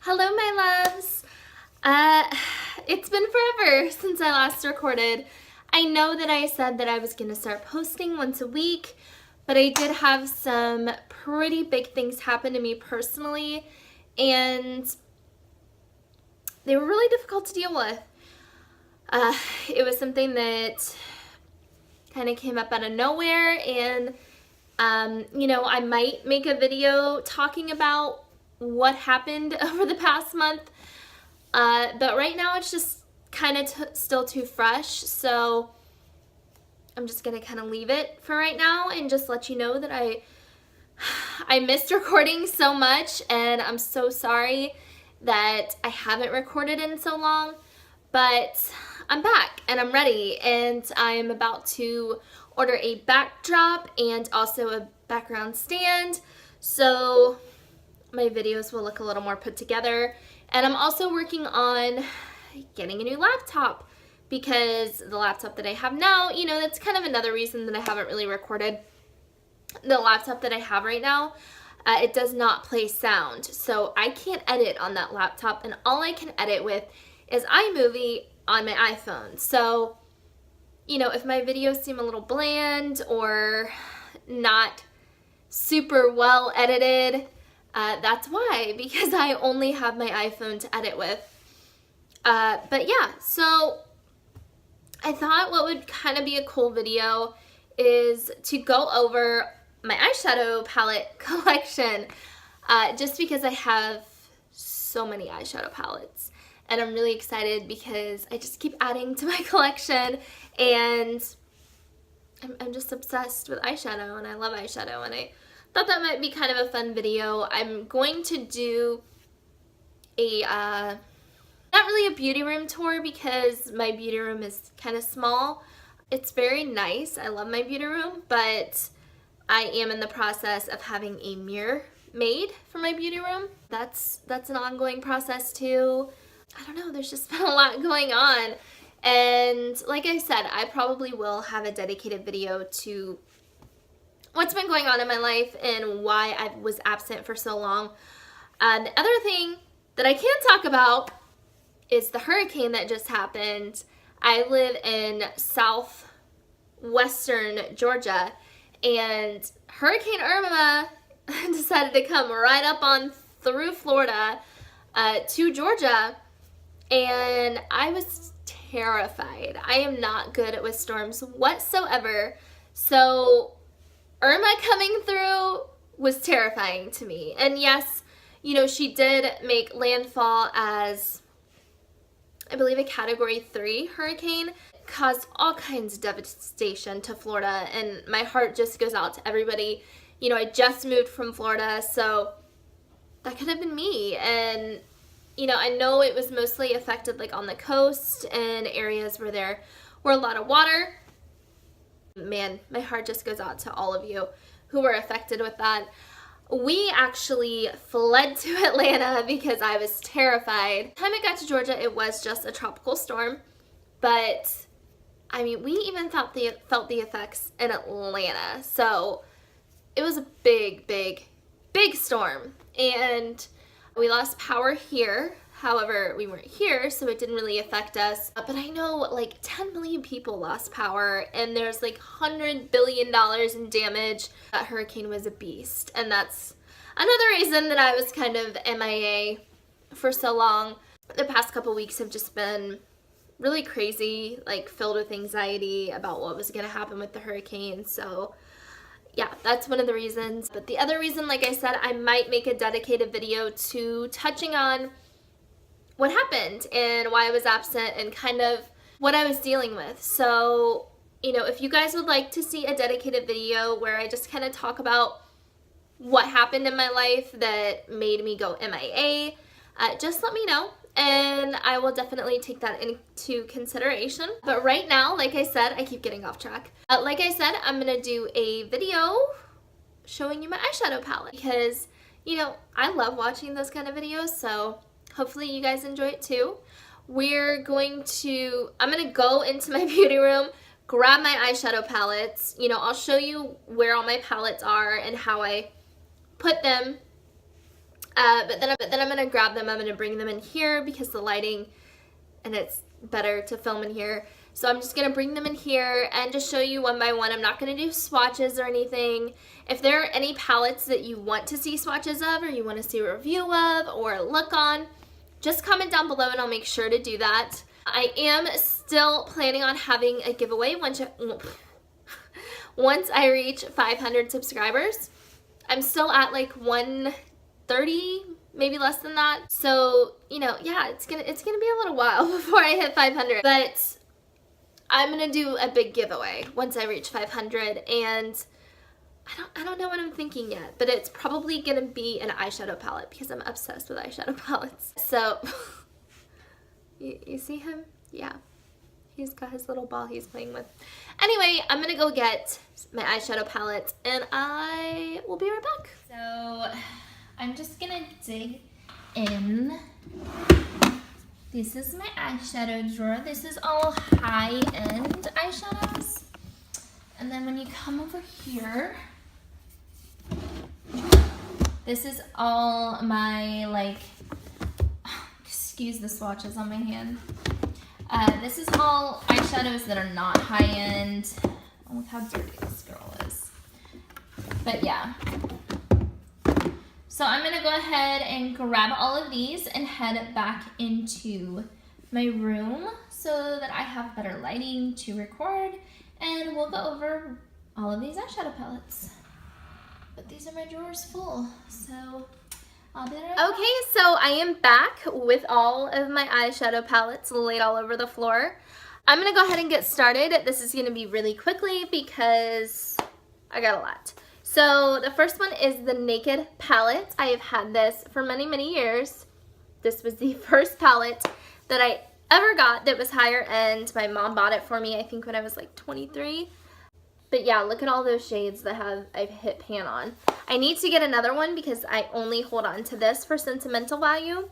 Hello, my loves. Uh, it's been forever since I last recorded. I know that I said that I was going to start posting once a week, but I did have some pretty big things happen to me personally, and they were really difficult to deal with. It was something that kind of came up out of nowhere, and I might make a video talking about what happened over the past month, but right now it's just kind of still too fresh, so I'm just gonna kind of leave it for right now and just let you know that I missed recording so much, and I'm so sorry that I haven't recorded in so long, but I'm back and I'm ready, and I'm about to order a backdrop and also a background stand, so my videos will look a little more put together. And I'm also working on getting a new laptop, because the laptop that I have now, that's kind of another reason that I haven't really recorded. The laptop that I have right now, it does not play sound, so I can't edit on that laptop, and all I can edit with is iMovie on my iPhone. So, if my videos seem a little bland or not super well edited, that's why, because I only have my iPhone to edit with. But yeah, so I thought what would kind of be a cool video is to go over my eyeshadow palette collection, just because I have so many eyeshadow palettes, and I'm really excited because I just keep adding to my collection, and I'm just obsessed with eyeshadow, and I love eyeshadow, and I thought that might be kind of a fun video. I'm going to do a, not really a beauty room tour, because my beauty room is kind of small. It's very nice. I love my beauty room, but I am in the process of having a mirror made for my beauty room. That's an ongoing process too. I don't know, there's just been a lot going on. And like I said, I probably will have a dedicated video to what's been going on in my life and why I was absent for so long. The other thing that I can talk about is the hurricane that just happened. I live in southwestern Georgia, and Hurricane Irma decided to come right up on through Florida to Georgia, and I was terrified. I am not good with storms whatsoever, so Irma coming through was terrifying to me. And yes, she did make landfall as, I believe, a Category 3 hurricane. It caused all kinds of devastation to Florida, and my heart just goes out to everybody. I just moved from Florida, so that could have been me. And, I know it was mostly affected like on the coast and areas where there were a lot of water. Man, my heart just goes out to all of you who were affected with that. We actually fled to Atlanta because I was terrified. By the time it got to Georgia, it was just a tropical storm, but I mean, we even felt the effects in Atlanta. So it was a big, big, big storm, and we lost power here. However, we weren't here, so it didn't really affect us. But I know like 10 million people lost power, and there's like $100 billion in damage. That hurricane was a beast, and that's another reason that I was kind of MIA for so long. The past couple weeks have just been really crazy, like filled with anxiety about what was going to happen with the hurricane. So yeah, that's one of the reasons. But the other reason, like I said, I might make a dedicated video to touching on what happened and why I was absent and kind of what I was dealing with. So, if you guys would like to see a dedicated video where I just kind of talk about what happened in my life that made me go MIA, just let me know, and I will definitely take that into consideration. But right now, like I said, I keep getting off track. Like I said, I'm gonna do a video showing you my eyeshadow palette, because, I love watching those kind of videos, so hopefully you guys enjoy it too. I'm gonna go into my beauty room, grab my eyeshadow palettes. I'll show you where all my palettes are and how I put them But then I'm gonna grab them. I'm gonna bring them in here because the lighting, and it's better to film in here. So I'm just gonna bring them in here and just show you one by one. I'm not gonna do swatches or anything. If there are any palettes that you want to see swatches of, or you want to see a review of, or a look on, just comment down below and I'll make sure to do that. I am still planning on having a giveaway once I reach 500 subscribers. I'm still at like 130, maybe less than that. So, you know, yeah, it's gonna be a little while before I hit 500. But I'm gonna do a big giveaway once I reach 500, and I don't know what I'm thinking yet, but it's probably gonna be an eyeshadow palette because I'm obsessed with eyeshadow palettes. So, you see him? Yeah. He's got his little ball he's playing with. Anyway, I'm gonna go get my eyeshadow palette and I will be right back. So, I'm just gonna dig in. This is my eyeshadow drawer. This is all high-end eyeshadows. And then when you come over here, this is all my, like, excuse the swatches on my hand. This is all eyeshadows that are not high-end. Oh, look how dirty this girl is. But yeah. So I'm gonna go ahead and grab all of these and head back into my room so that I have better lighting to record, and we'll go over all of these eyeshadow palettes. But these are my drawers full, so I'll be right back. Okay, so I am back with all of my eyeshadow palettes laid all over the floor. I'm gonna go ahead and get started. This is gonna be really quickly because I got a lot. So the first one is the Naked palette. I have had this for many, many years. This was the first palette that I ever got that was higher end. My mom bought it for me, I think when I was like 23. But yeah, look at all those shades that I've hit pan on. I need to get another one because I only hold on to this for sentimental value.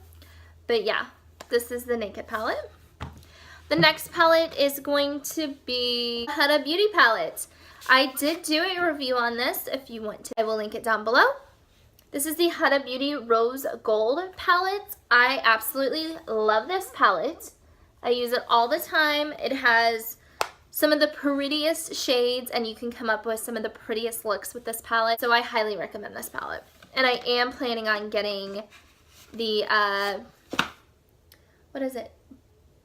But yeah, this is the Naked palette. The next palette is going to be Huda Beauty palette. I did do a review on this if you want to. I will link it down below. This is the Huda Beauty Rose Gold palette. I absolutely love this palette. I use it all the time. It has some of the prettiest shades, and you can come up with some of the prettiest looks with this palette. So I highly recommend this palette. And I am planning on getting the, what is it?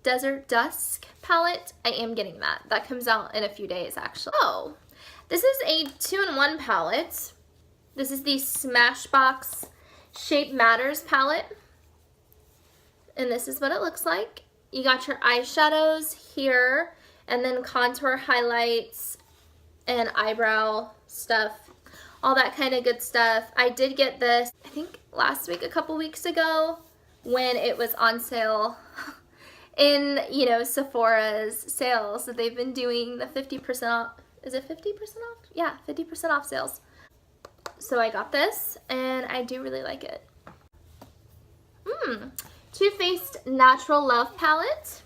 Desert Dusk palette. I am getting that. That comes out in a few days, actually. Oh, this is a 2-in-1 palette. This is the Smashbox Shape Matters palette. And this is what it looks like. You got your eyeshadows here, and then contour highlights and eyebrow stuff, all that kind of good stuff. I did get this, I think last week, a couple weeks ago, when it was on sale in, you know, Sephora's sales that they've been doing, the 50% off. Is it 50% off? Yeah, 50% off sales. So I got this, and I do really like it. Too Faced Natural Love palette.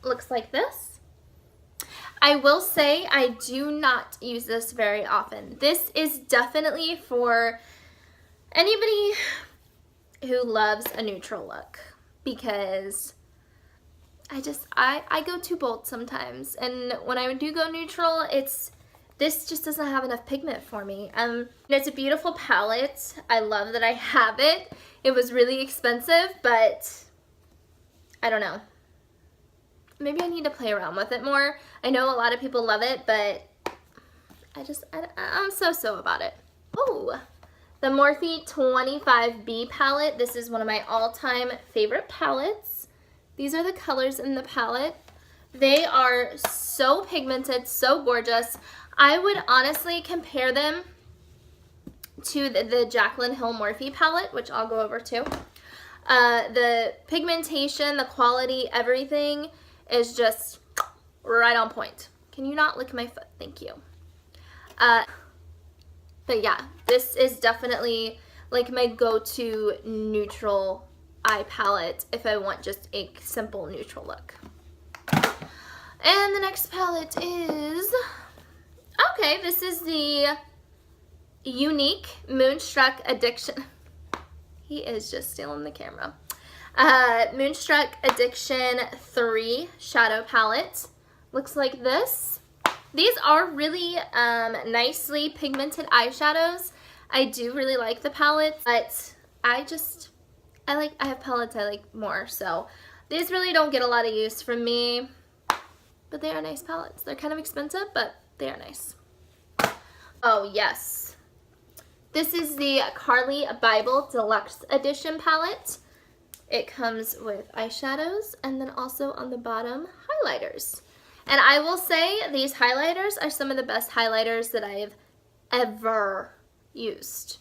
Looks like this. I will say I do not use this very often. This is definitely for anybody who loves a neutral look, because I go too bold sometimes, and when I do go neutral, this just doesn't have enough pigment for me. It's a beautiful palette. I love that I have it. It was really expensive, but I don't know. Maybe I need to play around with it more. I know a lot of people love it, but I'm so about it. Oh, the Morphe 25B palette. This is one of my all-time favorite palettes. These are the colors in the palette. They are so pigmented, so gorgeous. I would honestly compare them to the Jaclyn Hill Morphe palette, which I'll go over too. The pigmentation, the quality, everything is just right on point. Can you not lick my foot? Thank you. But yeah, this is definitely like my go-to neutral eye palette if I want just a simple neutral look. And the next palette is, okay, this is the Unique Moonstruck Addiction. He is just stealing the camera. Moonstruck Addiction 3 Shadow Palette. Looks like this. These are really nicely pigmented eyeshadows. I do really like the palette, but I have palettes I like more, so these really don't get a lot of use from me, but they are nice palettes. They're kind of expensive, but they are nice. Oh yes, this is the Carly Bible Deluxe Edition palette. It comes with eyeshadows and then also on the bottom highlighters. And I will say these highlighters are some of the best highlighters that I have ever used.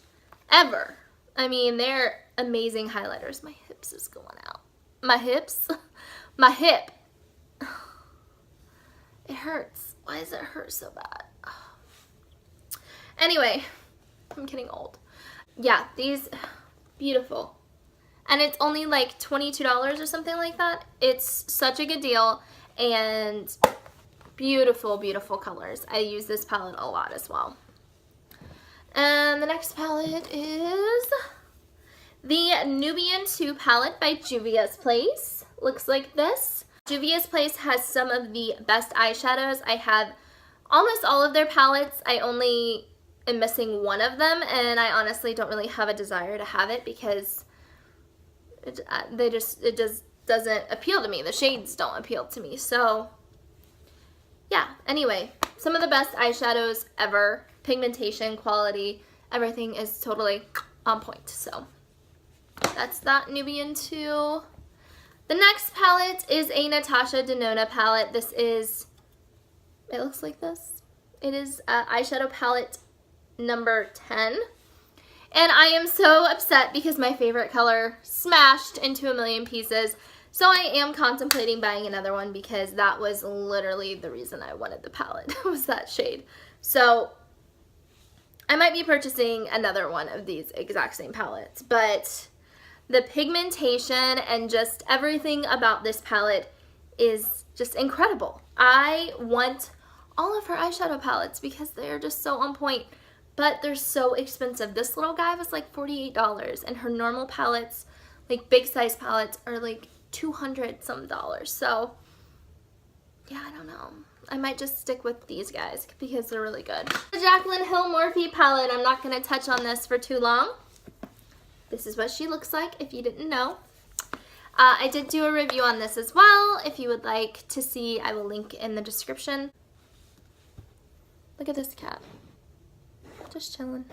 Ever. I mean, they're amazing highlighters. My hips is going out. My hips? My hip. It hurts. Why does it hurt so bad? Anyway, I'm getting old. Yeah, these, beautiful. And it's only like $22 or something like that. It's such a good deal. And beautiful, beautiful colors. I use this palette a lot as well. And the next palette is the Nubian 2 palette by Juvia's Place. Looks like this. Juvia's Place has some of the best eyeshadows. I have almost all of their palettes. I only am missing one of them, and I honestly don't really have a desire to have it because it just doesn't appeal to me. The shades don't appeal to me. So yeah, anyway, some of the best eyeshadows ever. Pigmentation, quality, everything is totally on point. So that's that Nubian 2. The next palette is a Natasha Denona palette. This is, it looks like this. It is eyeshadow palette number 10. And I am so upset because my favorite color smashed into a million pieces. So I am contemplating buying another one because that was literally the reason I wanted the palette, was that shade. So I might be purchasing another one of these exact same palettes. But the pigmentation and just everything about this palette is just incredible. I want all of her eyeshadow palettes because they're just so on point. But they're so expensive. This little guy was like $48, and her normal palettes, like big size palettes, are like $200 some. So yeah, I don't know. I might just stick with these guys because they're really good. The Jaclyn Hill Morphe palette. I'm not going to touch on this for too long. This is what she looks like if you didn't know. I did do a review on this as well. If you would like to see, I will link in the description. Look at this cat. Just chilling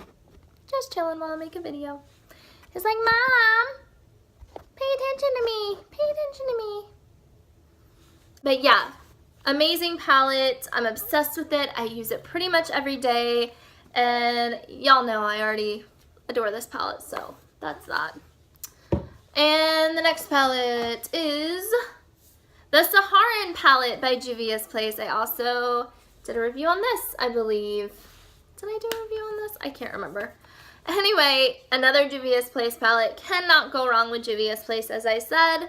while I make a video. He's like, Mom, pay attention to me, pay attention to me. But yeah, amazing palette. I'm obsessed with it. I use it pretty much every day, and y'all know I already adore this palette, so that's that. And the next palette is the Saharan palette by Juvia's Place. I also did a review on this, I believe. Did I do a review on this? I can't remember. Anyway, another Juvia's Place palette. Cannot go wrong with Juvia's Place, as I said.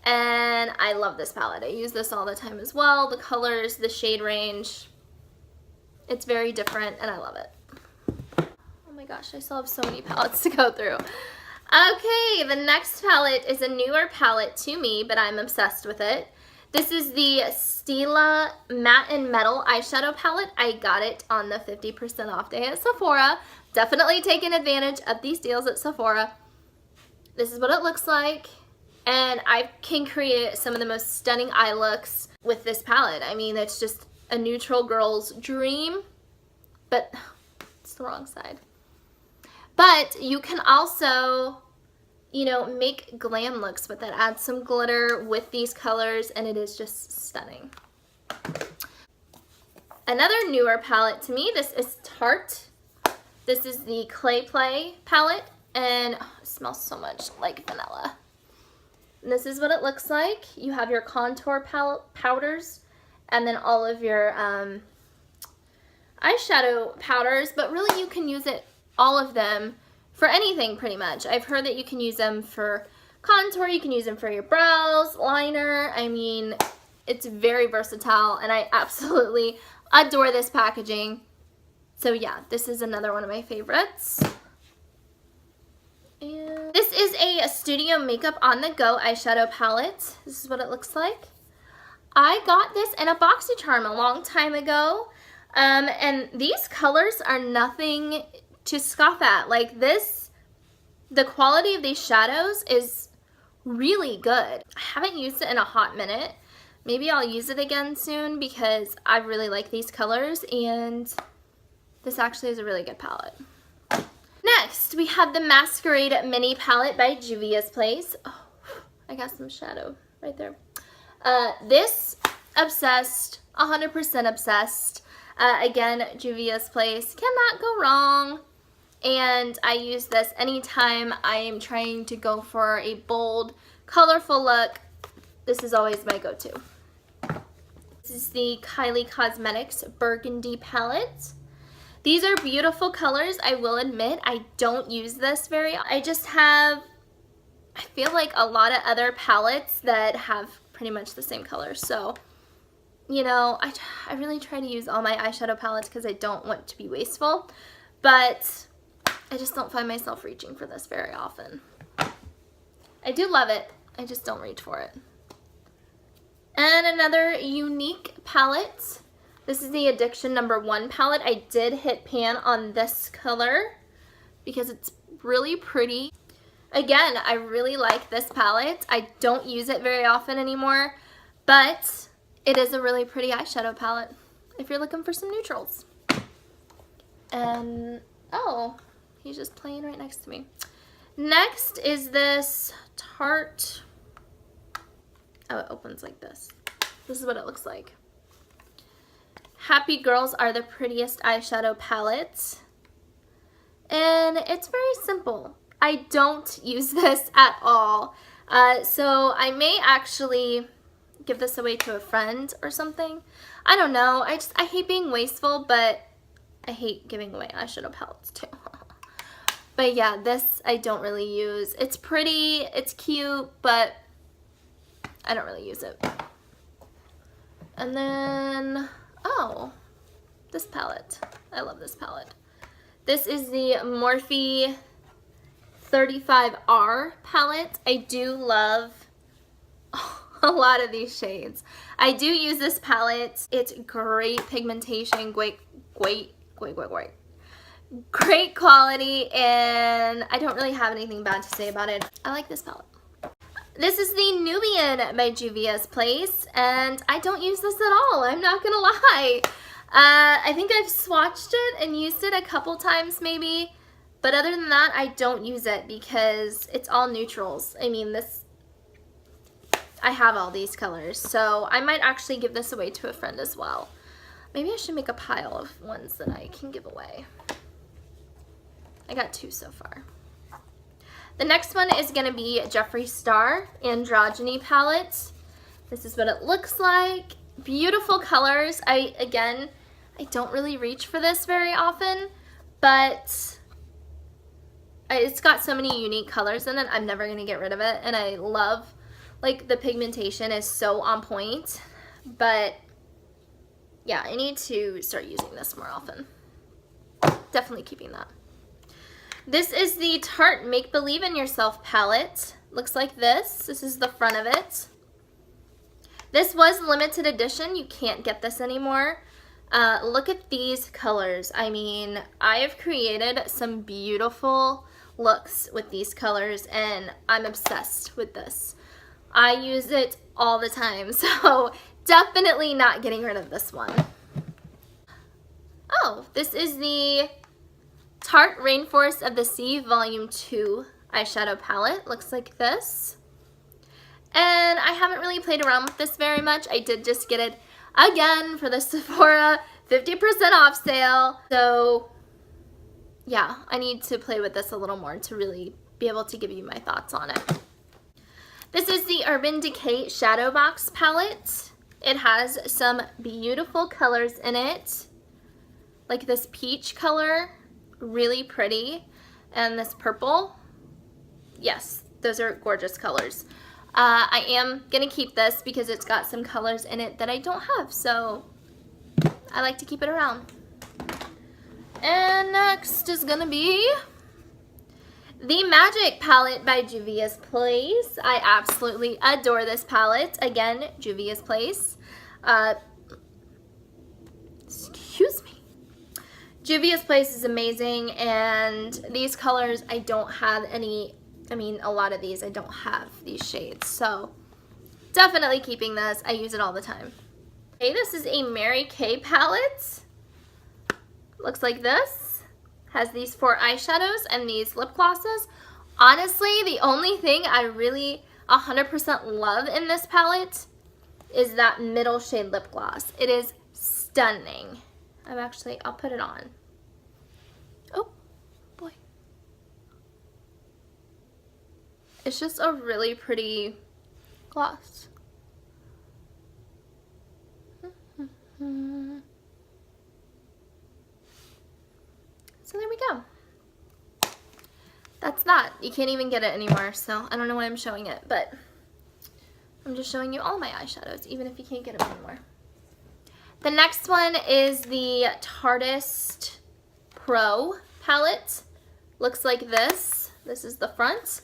And I love this palette. I use this all the time as well. The colors, the shade range. It's very different, and I love it. Oh my gosh, I still have so many palettes to go through. Okay, the next palette is a newer palette to me, but I'm obsessed with it. This is the Stila Matte and Metal eyeshadow palette. I got it on the 50% off day at Sephora. Definitely taking advantage of these deals at Sephora. This is what it looks like. And I can create some of the most stunning eye looks with this palette. I mean, it's just a neutral girl's dream. But it's the wrong side. But you can also, you know, make glam looks with it. Add some glitter with these colors, and it is just stunning. Another newer palette to me, this is Tarte. This is the Clay Play palette, and it smells so much like vanilla. And this is what it looks like. You have your contour powders, and then all of your eyeshadow powders, but really you can use it, all of them, for anything pretty much. I've heard that you can use them for contour, you can use them for your brows, liner. I mean, it's very versatile, and I absolutely adore this packaging. So yeah, this is another one of my favorites. And This is a Studio Makeup On The Go eyeshadow palette. This is what it looks like. I got this in a BoxyCharm a long time ago, and these colors are nothing to scoff at. Like this, the quality of these shadows is really good. I haven't used it in a hot minute. Maybe I'll use it again soon because I really like these colors, and this actually is a really good palette. Next, we have the Masquerade Mini Palette by Juvia's Place. Oh, I got some shadow right there. This, obsessed, 100% obsessed. Again, Juvia's Place, cannot go wrong. And I use this anytime I am trying to go for a bold, colorful look. This is always my go-to. This is the Kylie Cosmetics Burgundy Palette. These are beautiful colors, I will admit. I don't use this very often. I feel like a lot of other palettes that have pretty much the same colors. So, you know, I really try to use all my eyeshadow palettes because I don't want to be wasteful. But I just don't find myself reaching for this very often. I do love it, I just don't reach for it. And another unique palette. This is the Addiction #1 palette. I did hit pan on this color because it's really pretty. Again, I really like this palette. I don't use it very often anymore, but it is a really pretty eyeshadow palette if you're looking for some neutrals. And, oh, he's just playing right next to me. Next is this Tarte. Oh, it opens like this. This is what it looks like. Happy Girls Are the Prettiest eyeshadow palette. And it's very simple. I don't use this at all. So I may actually give this away to a friend or something. I don't know. I hate being wasteful, but I hate giving away eyeshadow palettes too. But yeah, this I don't really use. It's pretty, it's cute, but I don't really use it. And then, oh, this palette. I love this palette. This is the Morphe 35R palette. I do love a lot of these shades. I do use this palette. It's great pigmentation, great quality, and I don't really have anything bad to say about it. I like this palette. This is the Nubian by Juvia's Place, and I don't use this at all. I'm not gonna lie. I think I've swatched it and used it a couple times maybe, but other than that, I don't use it because it's all neutrals. I mean, I have all these colors, so I might actually give this away to a friend as well. Maybe I should make a pile of ones that I can give away. I got 2 so far. The next one is going to be Jeffree Star Androgyny palette. This is what it looks like. Beautiful colors. Again, I don't really reach for this very often, but it's got so many unique colors in it, I'm never going to get rid of it. And I love, like, the pigmentation is so on point. But yeah, I need to start using this more often. Definitely keeping that. This is the Tarte Make Believe in Yourself palette. Looks like this. This is the front of it. This was limited edition. You can't get this anymore. Look at these colors. I mean, I have created some beautiful looks with these colors, and I'm obsessed with this. I use it all the time, so definitely not getting rid of this one. Oh, this is the Tarte Rainforest of the Sea Volume 2 eyeshadow palette. Looks like this. And I haven't really played around with this very much. I did just get it again for the Sephora 50% off sale. So yeah, I need to play with this a little more to really be able to give you my thoughts on it. This is the Urban Decay Shadow Box palette. It has some beautiful colors in it. Like this peach color, really pretty. And this purple. Yes, those are gorgeous colors. I am going to keep this because it's got some colors in it that I don't have, so I like to keep it around. And next is going to be The Magic palette by Juvia's Place. I absolutely adore this palette. Again, Juvia's Place. Excuse me. Juvia's Place is amazing, and these colors, I don't have any, a lot of these, I don't have these shades, so definitely keeping this. I use it all the time. Okay, this is a Mary Kay palette. Looks like this. Has these 4 eyeshadows and these lip glosses. Honestly, the only thing I really 100% love in this palette is that middle shade lip gloss. It is stunning. I'll put it on. Oh, boy. It's just a really pretty gloss. So there we go. That's that. You can't even get it anymore, so I don't know why I'm showing it, but I'm just showing you all my eyeshadows, even if you can't get them anymore. The next one is the Tartist Pro palette. Looks like this. This is the front.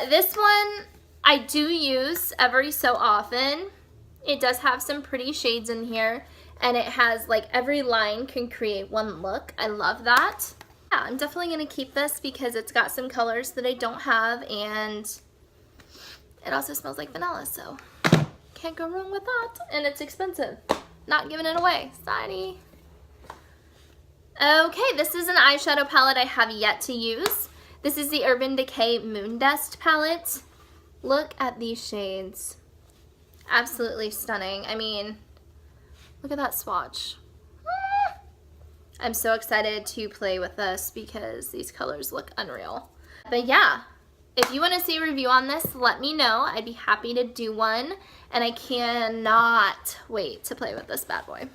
This one I do use every so often. It does have some pretty shades in here, and it has, like, every line can create one look. I love that. Yeah, I'm definitely going to keep this because it's got some colors that I don't have, and it also smells like vanilla, so can't go wrong with that. And it's expensive. Not giving it away. Sorry. Okay, this is an eyeshadow palette I have yet to use. This is the Urban Decay Moon Dust palette. Look at these shades. Absolutely stunning. I mean, look at that swatch. I'm so excited to play with this because these colors look unreal. But yeah, if you want to see a review on this, let me know. I'd be happy to do one, and I cannot wait to play with this bad boy.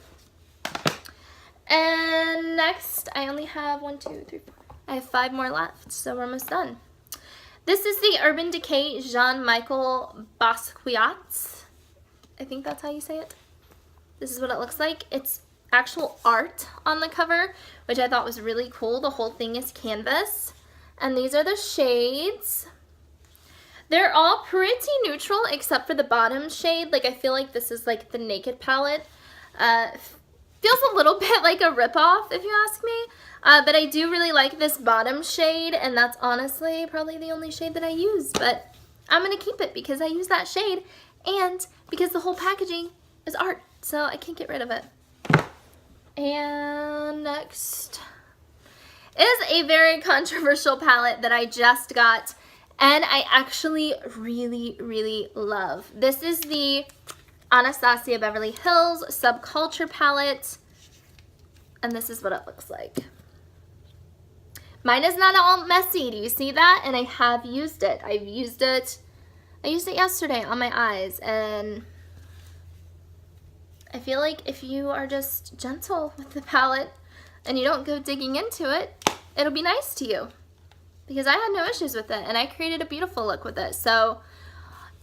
And next, I only have 1, 2, 3, 4. I have 5 more left, so we're almost done. This is the Urban Decay Jean-Michel Basquiat. I think that's how you say it. This is what it looks like. It's actual art on the cover, which I thought was really cool. The whole thing is canvas. And these are the shades. They're all pretty neutral except for the bottom shade. Like, I feel like this is like the Naked palette. Feels a little bit like a ripoff, if you ask me. But I do really like this bottom shade, and that's honestly probably the only shade that I use. But I'm going to keep it because I use that shade, and because the whole packaging is art, so I can't get rid of it. And next is a very controversial palette that I just got, and I actually really, really love. This is the Anastasia Beverly Hills Subculture palette, and this is what it looks like. Mine is not all messy. Do you see that? And I have used it. I used it yesterday on my eyes, and I feel like if you are just gentle with the palette and you don't go digging into it, it'll be nice to you. Because I had no issues with it, and I created a beautiful look with it. So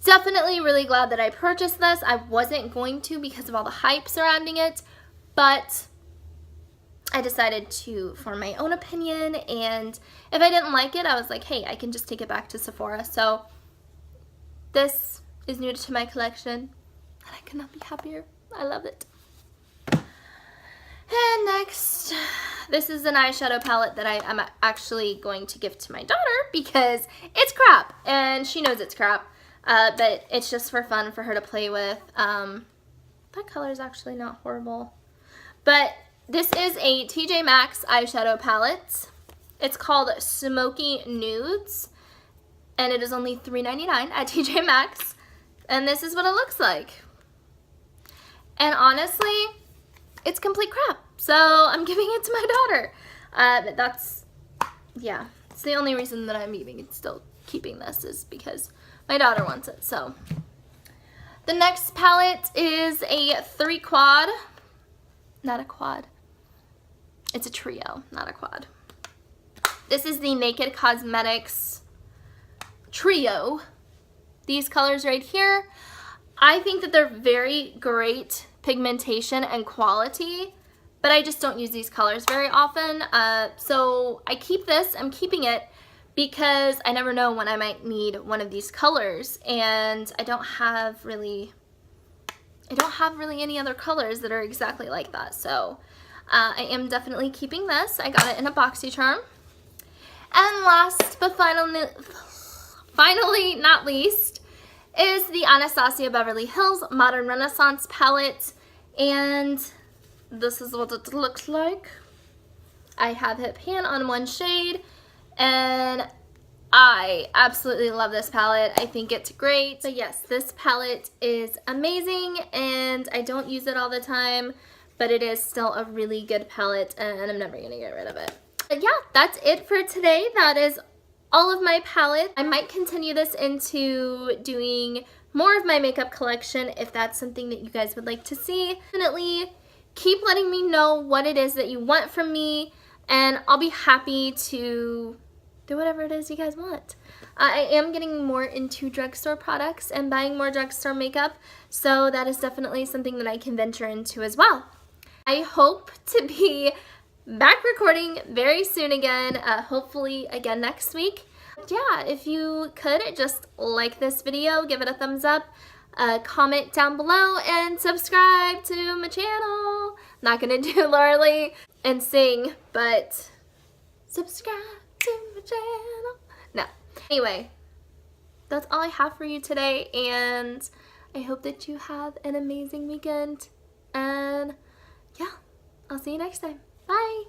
definitely really glad that I purchased this. I wasn't going to because of all the hype surrounding it, but I decided to form my own opinion, and if I didn't like it, I was like, hey, I can just take it back to Sephora. So this is new to my collection, and I could not be happier. I love it. And next, this is an eyeshadow palette that I am actually going to give to my daughter because it's crap, and she knows it's crap, but it's just for fun for her to play with. That color is actually not horrible, but this is a TJ Maxx eyeshadow palette. It's called Smoky Nudes, and it is only $3.99 at TJ Maxx, and this is what it looks like. And honestly, it's complete crap, so I'm giving it to my daughter. But that's, yeah, it's the only reason that I'm still keeping this is because my daughter wants it. So the next palette is a 3-quad, not a quad. It's a trio, not a quad. This is the Naked Cosmetics Trio. These colors right here, I think that they're very great pigmentation and quality, but I just don't use these colors very often. So I keep this, I'm keeping it because I never know when I might need one of these colors, and I don't have really any other colors that are exactly like that. So I am definitely keeping this. I got it in a BoxyCharm. And last but finally not least is the Anastasia Beverly Hills Modern Renaissance palette, and this is what it looks like. I have hit pan on one shade, and I absolutely love this palette. I think it's great. But yes, this palette is amazing, and I don't use it all the time, but it is still a really good palette, and I'm never gonna get rid of it. But yeah, that's it for today. That is all of my palette. I might continue this into doing more of my makeup collection if that's something that you guys would like to see. Definitely keep letting me know what it is that you want from me, and I'll be happy to do whatever it is you guys want. I am getting more into drugstore products and buying more drugstore makeup, so that is definitely something that I can venture into as well. I hope to be back recording very soon again, hopefully again next week. Yeah, if you could just like this video, give it a thumbs up, comment down below, and subscribe to my channel. Not gonna do Laura Lee and sing, but subscribe to my channel. No. Anyway, that's all I have for you today, and I hope that you have an amazing weekend. And yeah, I'll see you next time. Bye.